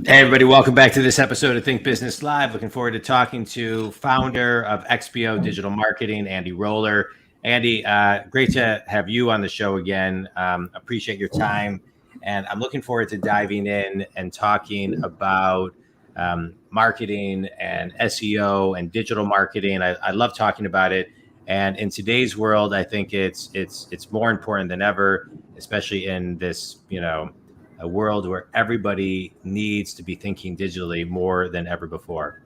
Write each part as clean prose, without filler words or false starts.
Hey everybody, welcome back to this episode of Think Business Live. Looking forward to talking to founder of Expio Digital Marketing, Andy Roller. Andy, great to have you on the show again. Appreciate your time. And I'm looking forward to diving in and talking about marketing and SEO and digital marketing. I love talking about it. And in today's world, I think it's more important than ever, especially in this, a world where everybody needs to be thinking digitally more than ever before.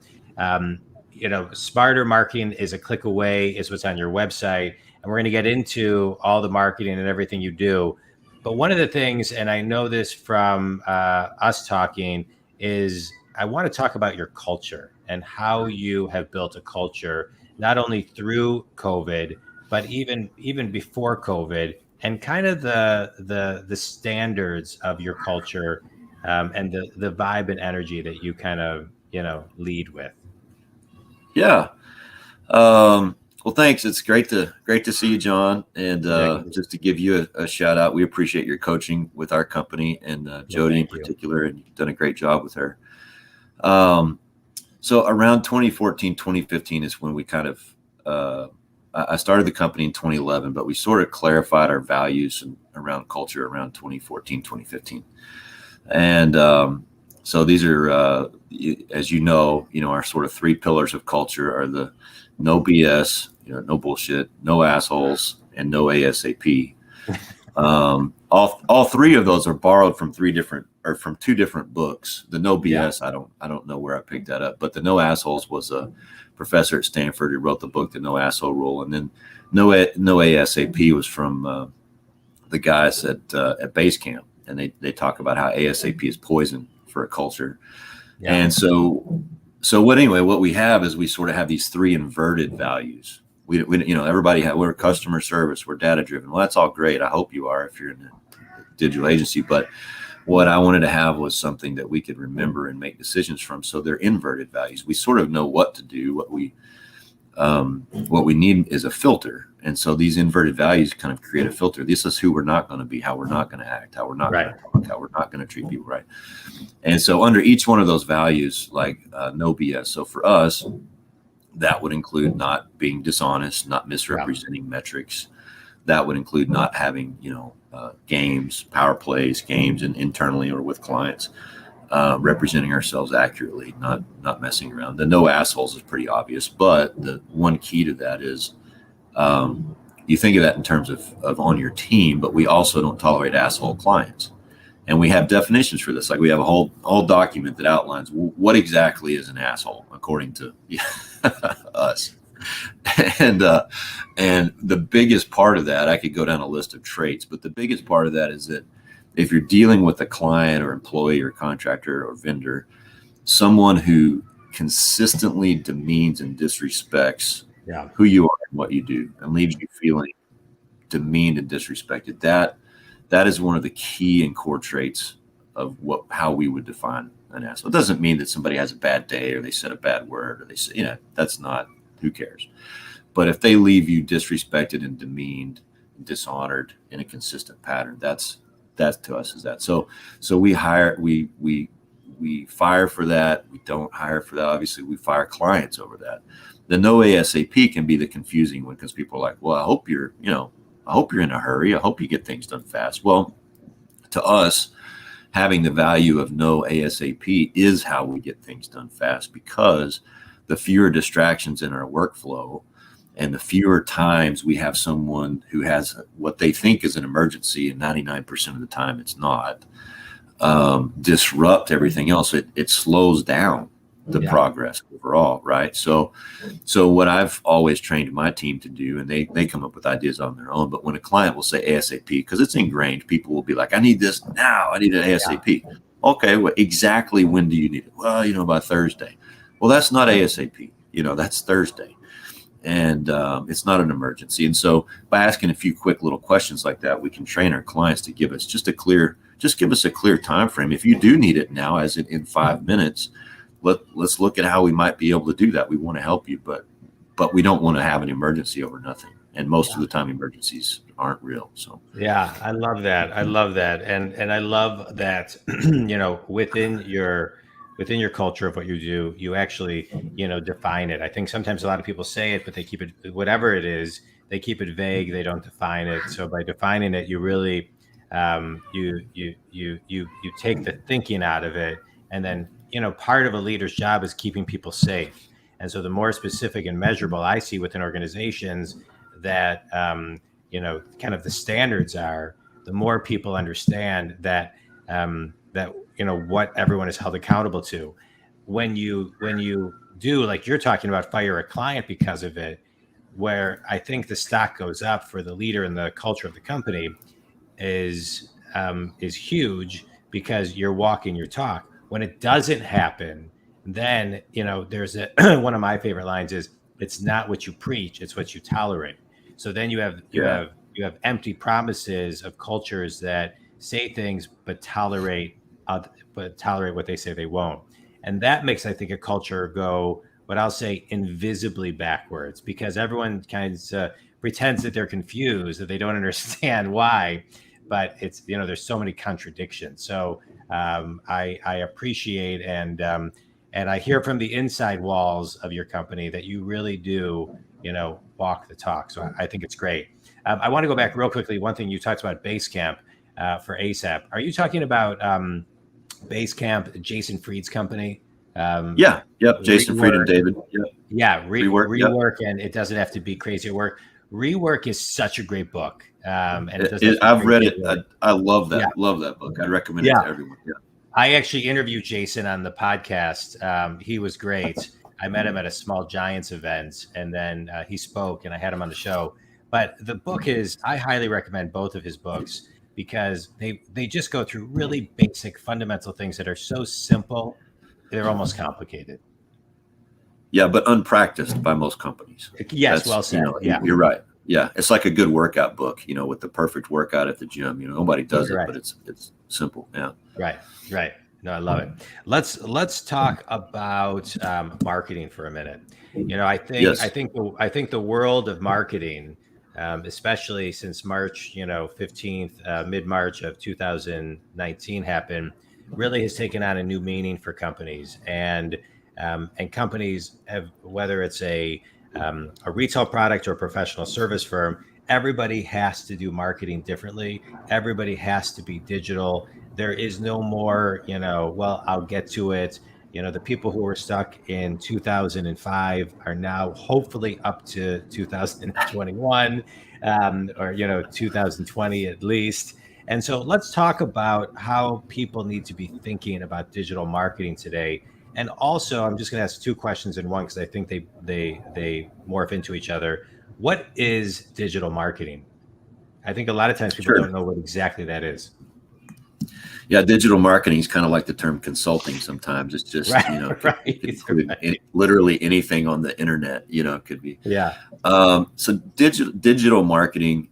Smarter marketing is a click away, is what's on your website. And we're going to get into all the marketing and everything you do. But one of the things, and I know this from us talking, is I want to talk about your culture and how you have built a culture, not only through COVID, but even before COVID, and kind of the standards of your culture, and the vibe and energy that you kind of lead with. Yeah. Well, thanks. It's great to see you, John. And just to give you a shout out, we appreciate your coaching with our company and Jody in particular, and you've done a great job with her. So around 2014, 2015 is when we kind of I started the company in 2011, but we sort of clarified our values and around culture around 2014, 2015. And so these are, as you know, our sort of three pillars of culture are the no BS, no bullshit, no assholes, and no ASAP. All three of those are borrowed from two different books. The no BS, yeah. I don't know where I picked that up, but the no assholes was a professor at Stanford who wrote the book, The No Asshole Rule. And then no ASAP was from the guys at Basecamp. And they talk about how ASAP is poison for a culture. Yeah. And so what we have is we sort of have these three inverted values. We we're customer service, we're data driven. Well, that's all great. I hope you are if you're in a digital agency. But what I wanted to have was something that we could remember and make decisions from. So they're inverted values. We sort of know what to do. What we need is a filter. And so these inverted values kind of create a filter. This is who we're not going to be, how we're not going to act, how we're not going to talk, how we're not going to treat people right. And so under each one of those values, like no BS. So for us, that would include not being dishonest, not misrepresenting metrics. That would include not having, games, power plays, games, and internally or with clients, representing ourselves accurately, not messing around. The no assholes is pretty obvious, but the one key to that is you think of that in terms of on your team, but we also don't tolerate asshole clients. And we have definitions for this. Like we have a whole document that outlines what exactly is an asshole according to us. And the biggest part of that, I could go down a list of traits, but the biggest part of that is that if you're dealing with a client or employee or contractor or vendor, someone who consistently demeans and disrespects who you are and what you do and leaves you feeling demeaned and disrespected, that is one of the key and core traits of how we would define an asshole. It doesn't mean that somebody has a bad day or they said a bad word or they say, that's not, who cares? But if they leave you disrespected and demeaned, and dishonored in a consistent pattern, that's to us is that. So we fire for that. We don't hire for that. Obviously, we fire clients over that. The no ASAP can be the confusing one because people are like, well, I hope you're in a hurry. I hope you get things done fast. Well, to us, having the value of no ASAP is how we get things done fast, because the fewer distractions in our workflow and the fewer times we have someone who has what they think is an emergency and 99% of the time it's not, disrupt everything else. It slows down the progress overall, right? So what I've always trained my team to do, and they come up with ideas on their own, but when a client will say ASAP, because it's ingrained, people will be like, I need this now. I need it ASAP. Yeah. Okay, well, exactly when do you need it? Well, by Thursday. Well, that's not ASAP. That's Thursday. And it's not an emergency. And so by asking a few quick little questions like that, we can train our clients to give us just give us a clear time frame. If you do need it now, as in 5 minutes, let's look at how we might be able to do that. We want to help you, but we don't want to have an emergency over nothing. And most of the time emergencies aren't real. So yeah, I love that. And I love that, within your within your culture of what you do, you actually, define it. I think sometimes a lot of people say it, but they keep it, whatever it is, they keep it vague. They don't define it. So by defining it, you really, you take the thinking out of it. And then, part of a leader's job is keeping people safe. And so the more specific and measurable I see within organizations that, kind of the standards are, the more people understand that, what everyone is held accountable to. When you do, like you're talking about, fire a client because of it, where I think the stock goes up for the leader and the culture of the company is huge, because you're walking your talk. When it doesn't happen, then there's one of my favorite lines is, it's not what you preach, it's what you tolerate. So then you have empty promises of cultures that say things but tolerate what they say they won't. And that makes, I think, a culture go, what I'll say, invisibly backwards, because everyone kind of pretends that they're confused, that they don't understand why, but it's, there's so many contradictions. So I appreciate and I hear from the inside walls of your company that you really do, walk the talk. So I think it's great. I want to go back real quickly. One thing you talked about, Basecamp for ASAP. Are you talking about Basecamp, Jason Fried's company? Yep. Jason Fried and David. Yeah, Rework, yep. And it doesn't have to be crazy at work. Rework is such a great book. And I've read it. I love that. Yeah. Love that book. I recommend it to everyone. Yeah. I actually interviewed Jason on the podcast. He was great. I met him at a Small Giants event, and then he spoke, and I had him on the show. But the book I highly recommend both of his books, because they just go through really basic, fundamental things that are so simple, they're almost complicated. Yeah, but unpracticed by most companies. Yes, well said. You're right. Yeah, it's like a good workout book, with the perfect workout at the gym. Nobody does it, but it's simple. Yeah. Right. No, I love it. Let's talk about marketing for a minute. I think the world of marketing, especially since March, 15th, mid-March of 2019 happened, really has taken on a new meaning for companies. And companies have, whether it's a retail product or a professional service firm, everybody has to do marketing differently. Everybody has to be digital. There is no more, well, I'll get to it. The people who were stuck in 2005 are now hopefully up to 2021, or 2020 at least. And so let's talk about how people need to be thinking about digital marketing today. And also, I'm just going to ask two questions in one, because I think they morph into each other. What is digital marketing? I think a lot of times people don't know what exactly that is. Yeah, digital marketing is kind of like the term consulting sometimes. It's just, literally anything on the internet, it could be. Yeah. So digital marketing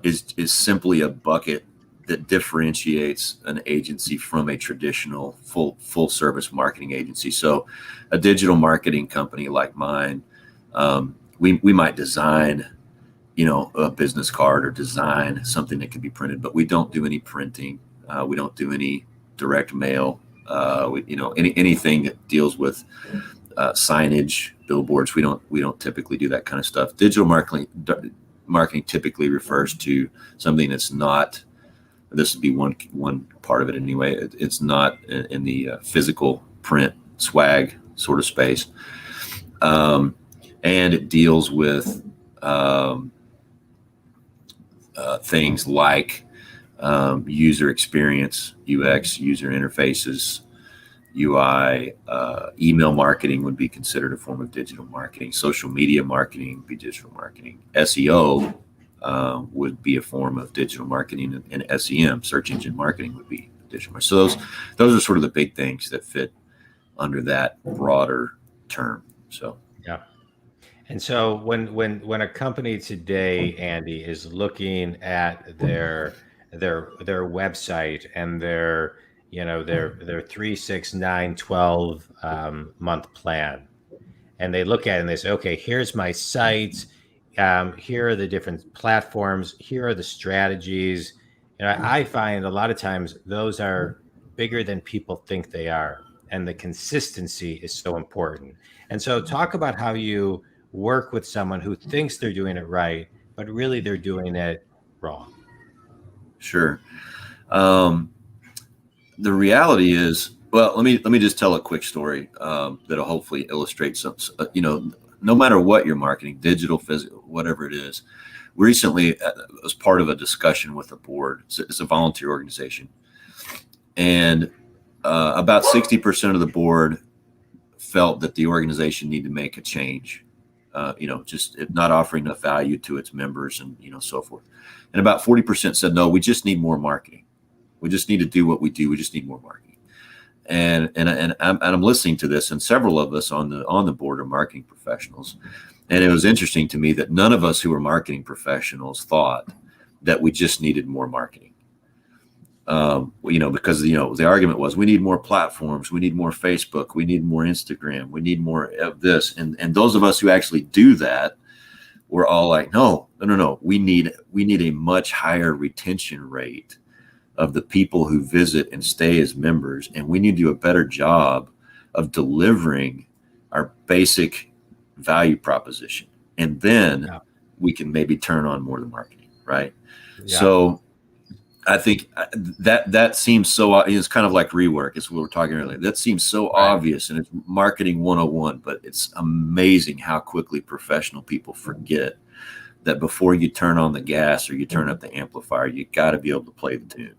is simply a bucket that differentiates an agency from a traditional full service marketing agency. So a digital marketing company like mine, we might design, a business card or design something that can be printed, but we don't do any printing. We don't do any direct mail. Anything that deals with signage, billboards. We don't typically do that kind of stuff. Digital marketing typically refers to something that's not. This would be one part of it anyway. It's not in the physical print swag sort of space, and it deals with things like user experience, UX, user interfaces, UI. Email marketing would be considered a form of digital marketing. Social media marketing would be digital marketing. SEO would be a form of digital marketing, and SEM, search engine marketing, would be digital marketing. So those are sort of the big things that fit under that broader term. So yeah. And so when a company today, Andy, is looking at their website and their 3, 6, 9, 12 month plan, and they look at it and they say, okay, here's my site. Here are the different platforms. Here are the strategies. I find a lot of times those are bigger than people think they are. and the consistency is so important. And so talk about how you work with someone who thinks they're doing it right, but really they're doing it wrong. Sure. The reality is, well, let me just tell a quick story that'll hopefully illustrate some. No matter what you're marketing, digital, physical, whatever it is. Recently, as part of a discussion with the board, it's a volunteer organization, and about 60% of the board felt that the organization needed to make a change. Just not offering enough value to its members, and so forth. And about 40% said, no, we just need more marketing. We just need to do what we do. We just need more marketing. And I'm listening to this, and several of us on the board are marketing professionals. And it was interesting to me that none of us who are marketing professionals thought that we just needed more marketing. Because the argument was we need more platforms, we need more Facebook, we need more Instagram, we need more of this. And those of us who actually do that, we're all like, no. We need a much higher retention rate of the people who visit and stay as members, and we need to do a better job of delivering our basic value proposition, and then we can maybe turn on more of the marketing, right? Yeah. So I think that seems so, it's kind of like rework, is what we were talking earlier. That seems so obvious, and it's marketing 101, but it's amazing how quickly professional people forget that before you turn on the gas or you turn up the amplifier, you got to be able to play the tune,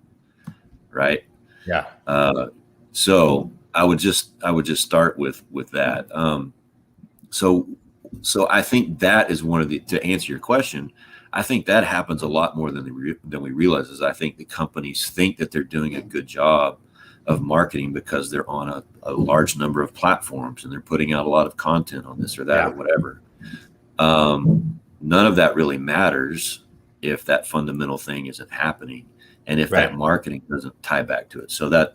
right? Yeah. So I would just start with that. So I think that is one of the, to answer your question, I think that happens a lot more than we realize. Is I think the companies think that they're doing a good job of marketing because they're on a large number of platforms and they're putting out a lot of content on this or that or whatever. None of that really matters if that fundamental thing isn't happening, and if that marketing doesn't tie back to it. So that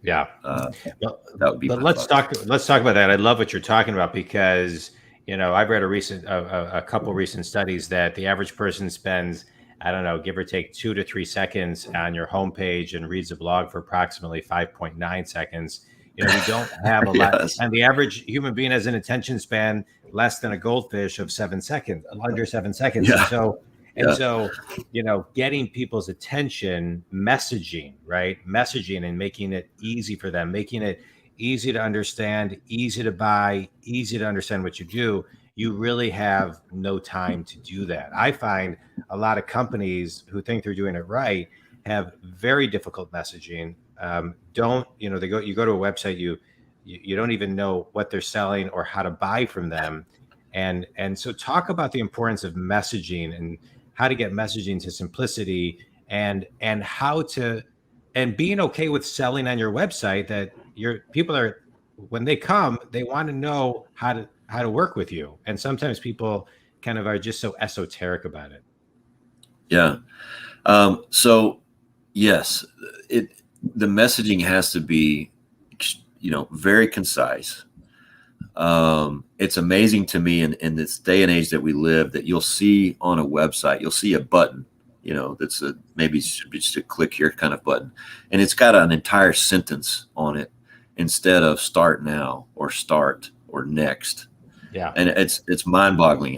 that would be. But let's talk about that. I love what you're talking about, because I've read a couple recent studies that the average person spends, I don't know, give or take 2 to 3 seconds on your homepage and reads a blog for approximately 5.9 seconds. We don't have a lot, and the average human being has an attention span less than a goldfish of 7 seconds, under 7 seconds. Yeah. And so, getting people's attention, messaging and making it easy for them, making it easy to understand, easy to buy, easy to understand what you do. You really have no time to do that. I find a lot of companies who think they're doing it right have very difficult messaging. You go to a website, you don't even know what they're selling or how to buy from them. And so talk about the importance of messaging and how to get messaging to simplicity, and how to, and being okay with selling on your website that your people are, when they come, they want to know how to work with you. And sometimes people kind of are just so esoteric about it. Yeah. So yes, the messaging has to be, very concise. It's amazing to me in this day and age that we live, that you'll see on a website, you'll see a button, that's maybe just a click here kind of button. And it's got an entire sentence on it instead of start now or start or next. Yeah. And it's mind boggling.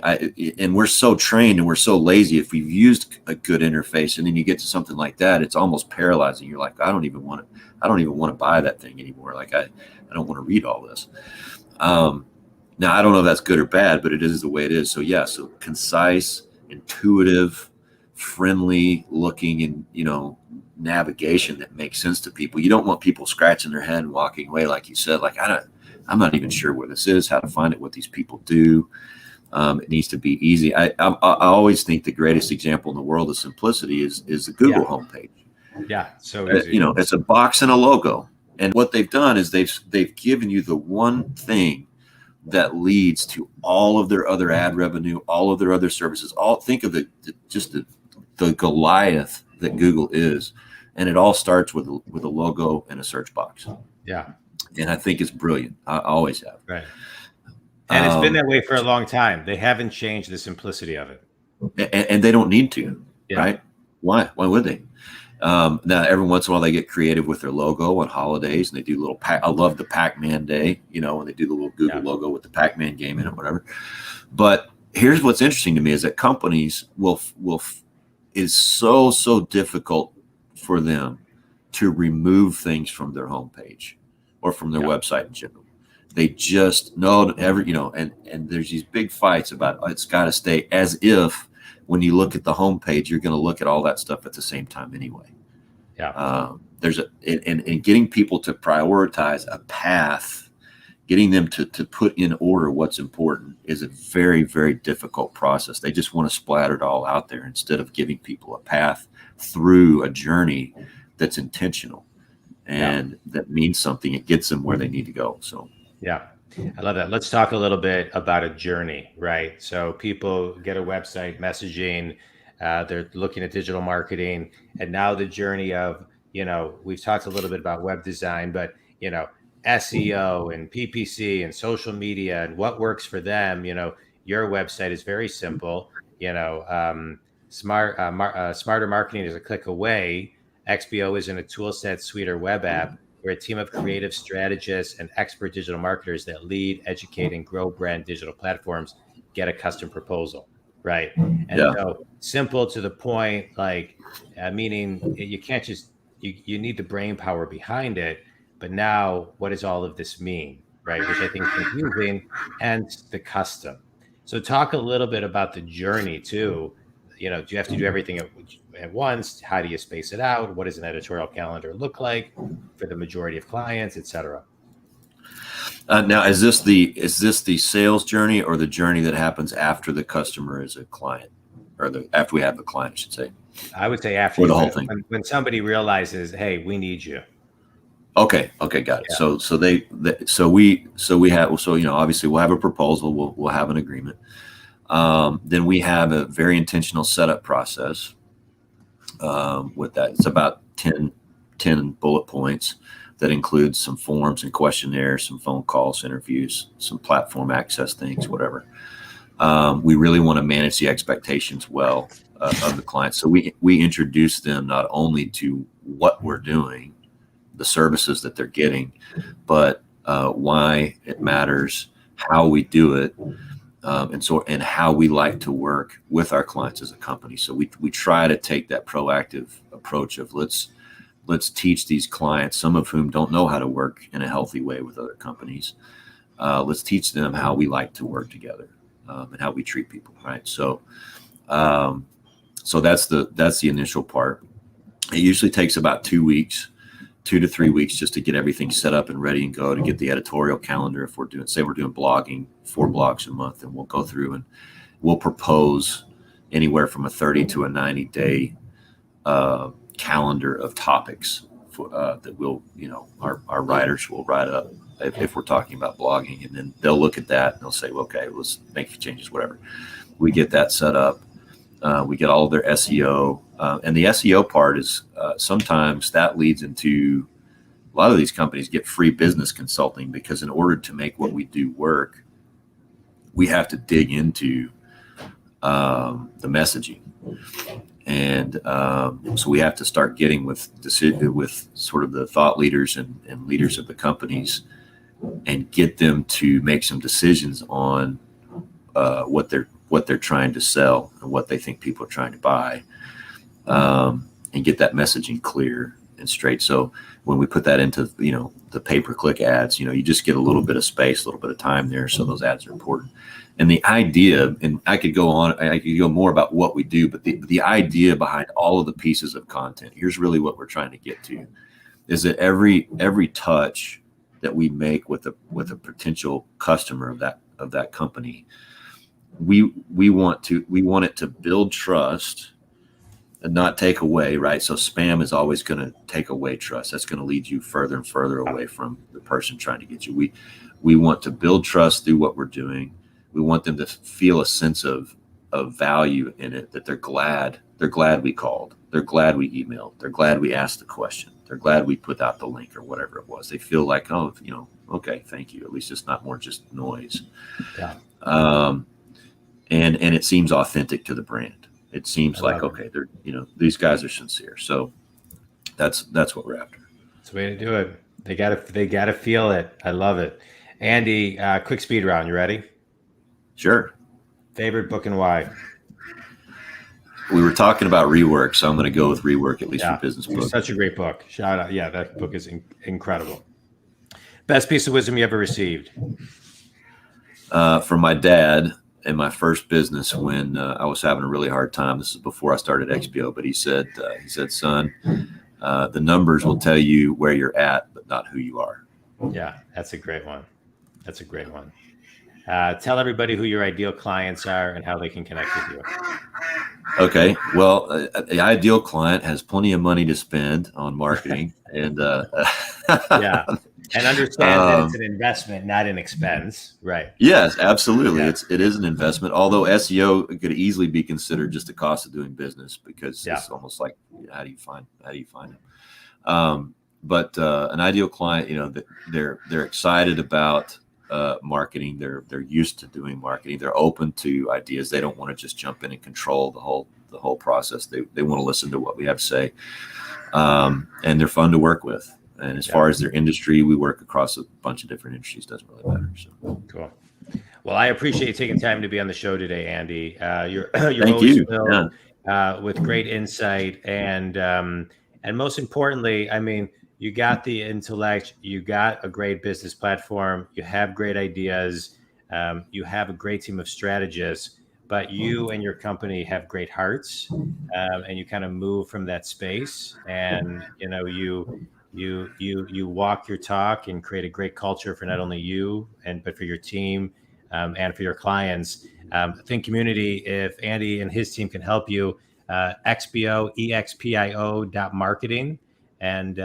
And we're so trained and we're so lazy. If we've used a good interface and then you get to something like that, it's almost paralyzing. You're like, I don't even want to buy that thing anymore. Like I don't want to read all this. Now I don't know if that's good or bad, but it is the way it is. So so concise, intuitive, friendly looking, and navigation that makes sense to people. You don't want people scratching their head and walking away, like you said, like I'm not even sure where this is, how to find it, what these people do. It needs to be easy. I always think the greatest example in the world of simplicity is the Google homepage. Yeah, so easy. It's a box and a logo, and what they've done is they've given you the one thing that leads to all of their other ad revenue, all of their other services. Think of the Goliath that Google is, and it all starts with a logo and a search box. Yeah. And I think it's brilliant. I always have. Right. And it's been that way for a long time. They haven't changed the simplicity of it. And they don't need to, right? Why would they? Now every once in a while they get creative with their logo on holidays, and they do little I love the Pac-Man day, when they do the little Google logo with the Pac-Man game in it, whatever. But here's what's interesting to me is that companies is so difficult for them to remove things from their homepage or from their website in general. They just and there's these big fights about it's got to stay, as if when you look at the homepage, you're going to look at all that stuff at the same time anyway. There's and getting people to prioritize a path, getting them to put in order what's important is a very, very difficult process. They just want to splatter it all out there instead of giving people a path through a journey that's intentional and that means something. It gets them where they need to go. So, yeah, I love that. Let's talk a little bit about a journey, right? So people get a website, messaging, they're looking at digital marketing, and now the journey of, we've talked a little bit about web design, but, SEO and PPC and social media and what works for them. Your website is very simple. Smarter marketing is a click away. Expio isn't a tool set, suite, or web app. We're a team of creative strategists and expert digital marketers that lead, educate, and grow brand digital platforms. Get a custom proposal, right? And so simple to the point, meaning you can't just, you need the brain power behind it. But now, what does all of this mean, right? Which I think is confusing, hence the custom. So talk a little bit about the journey too. Do you have to do everything at once? How do you space it out? What does an editorial calendar look like for the majority of clients, et cetera? Now, is this the sales journey or the journey that happens after the customer is a client, or after we have the client, I should say? I would say after the whole thing. When somebody realizes, hey, we need you. Okay, got it. Yeah. Obviously we'll have a proposal, we'll have an agreement. Then we have a very intentional setup process with that. It's about 10 bullet points that includes some forms and questionnaires, some phone calls, interviews, some platform access things, whatever. We really want to manage the expectations well of the client. So we introduce them not only to what we're doing, the services that they're getting, but why it matters, how we do it, and how we like to work with our clients as a company. So we try to take that proactive approach of let's teach these clients, some of whom don't know how to work in a healthy way with other companies. Let's teach them how we like to work together and how we treat people, right? So that's the initial part. It usually takes about 2 to 3 weeks just to get everything set up and ready and go, to get the editorial calendar. If we're doing blogging, 4 blogs a month, and we'll go through and we'll propose anywhere from a 30 to a 90-day calendar of topics that we'll, our writers will write up if we're talking about blogging, and then they'll look at that and they'll say, well, okay, let's make changes, whatever. We get that set up. We get all of their SEO. And the SEO part is sometimes that leads into a lot of these companies get free business consulting, because in order to make what we do work, we have to dig into the messaging. And so we have to start getting with sort of the thought leaders and leaders of the companies and get them to make some decisions on what they're trying to sell and what they think people are trying to buy. And get that messaging clear and straight. So when we put that into, the pay-per-click ads, you just get a little bit of space, a little bit of time there. So those ads are important. And the idea, and I could go more about what we do, but the idea behind all of the pieces of content, here's really what we're trying to get to, is that every touch that we make with a potential customer of that company, we want it to build trust and not take away, right? So spam is always going to take away trust. That's going to lead you further and further away from the person trying to get you. We want to build trust through what we're doing. We want them to feel a sense of value in it, that they're glad we called. They're glad we emailed. They're glad we asked the question. They're glad we put out the link or whatever it was. They feel like, oh, okay, thank you. At least it's not more just noise. Yeah. And it seems authentic to the brand. It seems like, okay, they're, these guys are sincere. So That's what we're after. That's the way to do it. They gotta feel it. I love it. Andy, quick speed round. You ready? Sure. Favorite book and why? We were talking about Rework, so I'm going to go with Rework, at least for business It's book. such a great book. Shout out. Yeah, that book is incredible. Best piece of wisdom you ever received? From my dad in my first business when I was having a really hard time. This is before I started Expio, but he said, son, the numbers will tell you where you're at, but not who you are. Yeah, that's a great one. That's a great one. Tell everybody who your ideal clients are and how they can connect with you. Okay. Well, the ideal client has plenty of money to spend on marketing and Yeah. And understand that it's an investment, not an expense. Right. Yes, absolutely. Yeah. It is an investment, although SEO could easily be considered just the cost of doing business, because it's almost like, how do you find them? But an ideal client, they're excited about marketing. They're used to doing marketing. They're open to ideas. They don't want to just jump in and control the whole process. They want to listen to what we have to say, and they're fun to work with. And as far as their industry, we work across a bunch of different industries. Doesn't really matter. So cool. Well, I appreciate you taking time to be on the show today, Andy. You're Thank you. With great insight, and most importantly, I mean, you got the intellect, you got a great business platform, you have great ideas, you have a great team of strategists, but you and your company have great hearts, and you kind of move from that space, and you walk your talk and create a great culture for not only you but for your team, and for your clients. Think community, if Andy and his team can help you, Expio, EXPIO.marketing, and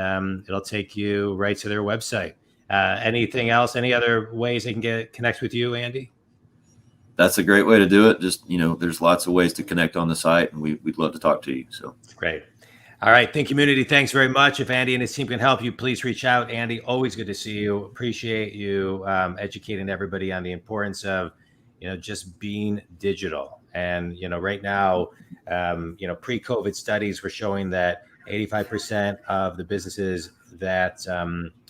it'll take you right to their website. Anything else? Any other ways they can connect with you, Andy? That's a great way to do it. Just, there's lots of ways to connect on the site, and we'd love to talk to you. So great. All right. Think community. Thanks very much. If Andy and his team can help you, please reach out. Andy, always good to see you. Appreciate you educating everybody on the importance of, just being digital. And, right now, pre-COVID studies were showing that 85% of the businesses that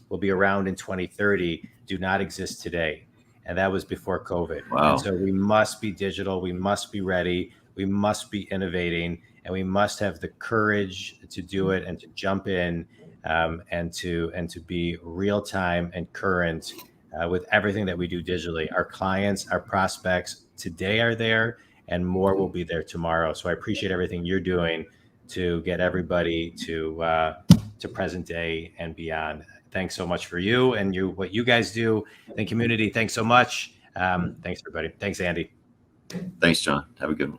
will be around in 2030 do not exist today. And that was before COVID. Wow. And so we must be digital. We must be ready. We must be innovating. And we must have the courage to do it and to jump in, and to be real time and current with everything that we do digitally. Our clients, our prospects today are there, and more will be there tomorrow. So I appreciate everything you're doing to get everybody to present day and beyond. Thanks so much for you and what you guys do. And community, thanks so much. Thanks everybody. Thanks, Andy. Thanks, John. Have a good one.